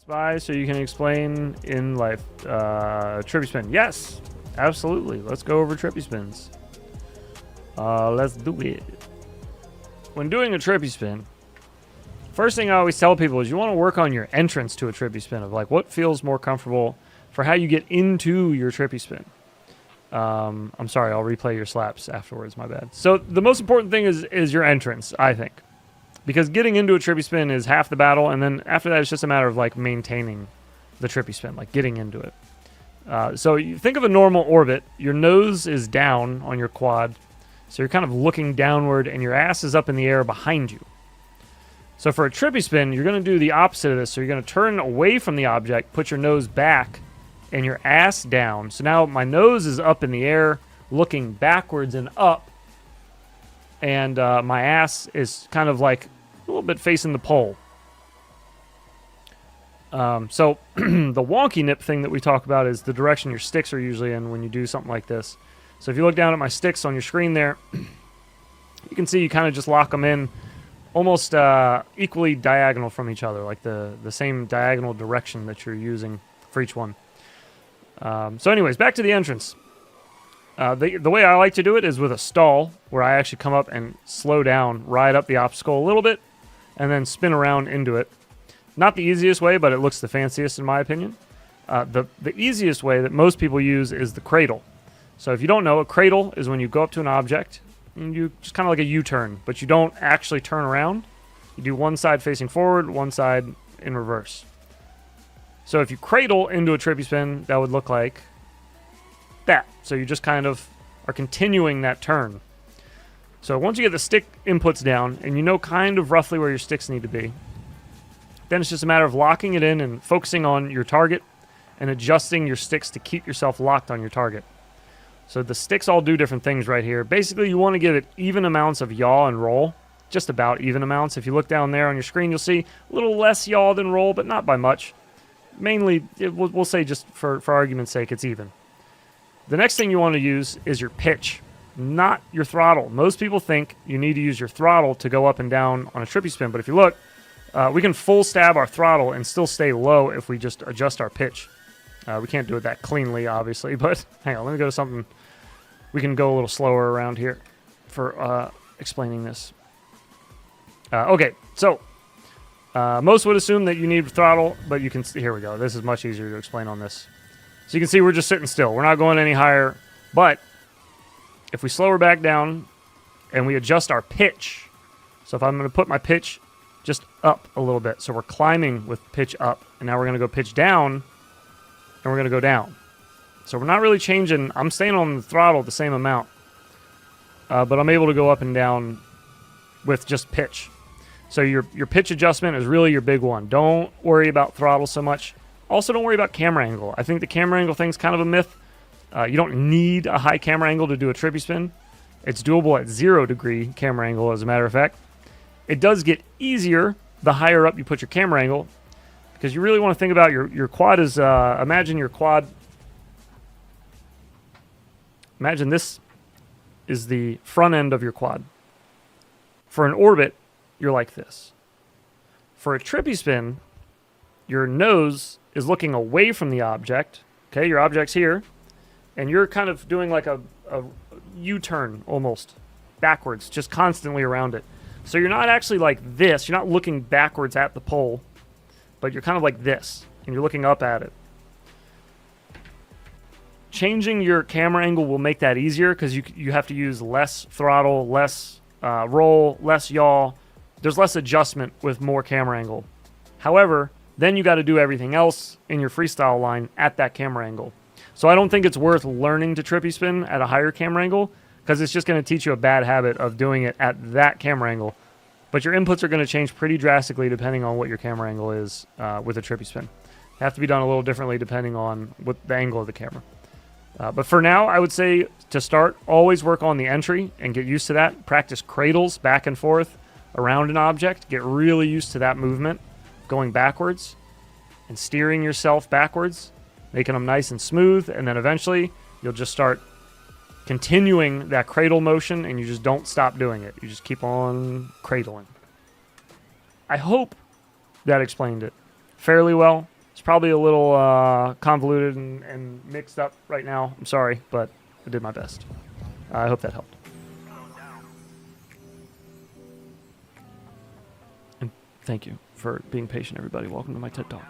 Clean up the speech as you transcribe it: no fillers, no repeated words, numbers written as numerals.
Spy, so you can explain in life. Trippy Spin. Yes, absolutely. Let's go over Trippy Spins. Let's do it. When doing a Trippy Spin, first thing I always tell people is you want to work on your entrance to a Trippy Spin of like what feels more comfortable for how you get into your Trippy Spin. I'm sorry, I'll replay your slaps afterwards, my bad. So the most important thing is your entrance, I think. Because getting into a Trippy Spin is half the battle, and then after that it's just a matter of like maintaining the Trippy Spin, like getting into it. So you think of a normal orbit, your nose is down on your quad, so you're kind of looking downward and your ass is up in the air behind you. So for a Trippy Spin, you're going to do the opposite of this. So you're going to turn away from the object, put your nose back, and your ass down. So now my nose is up in the air, looking backwards and up, and my ass is kind of like a little bit facing the pole. So the wonky nip thing that we talk about is the direction your sticks are usually in when you do something like this. So if you look down at my sticks on your screen there, you can see you kind of just lock them in almost equally diagonal from each other, like the same diagonal direction that you're using for each one. So anyways, back to the entrance. The way I like to do it is with a stall, where I actually come up and slow down, ride up the obstacle a little bit, and then spin around into it. Not the easiest way, but it looks the fanciest in my opinion. The easiest way that most people use is the cradle. So if you don't know, a cradle is when you go up to an object, and you just kind of like a U-turn, but you don't actually turn around. You do one side facing forward, one side in reverse. So if you cradle into a Trippy Spin, that would look like that. So you just kind of are continuing that turn. So once you get the stick inputs down and you know kind of roughly where your sticks need to be, then it's just a matter of locking it in and focusing on your target and adjusting your sticks to keep yourself locked on your target. So the sticks all do different things right here. Basically, you want to give it even amounts of yaw and roll, just about even amounts. If you look down there on your screen, you'll see a little less yaw than roll, but not by much. Mainly, we'll say just for argument's sake, it's even. The next thing you want to use is your pitch, not your throttle. Most people think you need to use your throttle to go up and down on a Trippy Spin, but if you look, we can full stab our throttle and still stay low if we just adjust our pitch. We can't do it that cleanly, obviously, but hang on, let me go to something. We can go a little slower around here for explaining this. Okay, so most would assume that you need throttle, but you can see, here we go. This is much easier to explain on this. So you can see we're just sitting still. We're not going any higher, but if we slow her back down and we adjust our pitch, so if I'm going to put my pitch just up a little bit, so we're climbing with pitch up, and now we're going to go pitch down, and we're going to go down. So we're not really changing. I'm staying on the throttle the same amount, but I'm able to go up and down with just pitch. So your pitch adjustment is really your big one. Don't worry about throttle so much. Also, don't worry about camera angle. I think the camera angle thing's kind of a myth. You don't need a high camera angle to do a Trippy Spin. It's doable at 0 degree camera angle, as a matter of fact. It does get easier the higher up you put your camera angle, because you really want to think about your quad is, imagine your quad. Imagine this is the front end of your quad. For an orbit, you're like this. For a Trippy Spin, your nose is looking away from the object. Okay, your object's here, and you're kind of doing like a U-turn almost backwards, just constantly around it. So you're not actually like this. You're not looking backwards at the pole, but you're kind of like this, and you're looking up at it. Changing your camera angle will make that easier because you have to use less throttle, less roll, less yaw. There's less adjustment with more camera angle. However, then you got to do everything else in your freestyle line at that camera angle. So I don't think it's worth learning to Trippy Spin at a higher camera angle, because it's just going to teach you a bad habit of doing it at that camera angle. But your inputs are going to change pretty drastically depending on what your camera angle is with a Trippy Spin. They have to be done a little differently depending on what the angle of the camera. But for now, I would say to start, always work on the entry and get used to that. Practice cradles back and forth around an object. Get really used to that movement, going backwards and steering yourself backwards, making them nice and smooth, and then eventually you'll just start continuing that cradle motion, and you just don't stop doing it. You just keep on cradling. I hope that explained it fairly well. It's probably a little convoluted and mixed up right now. I'm sorry, but I did my best. I hope that helped. And thank you for being patient, everybody. Welcome to my TED Talk.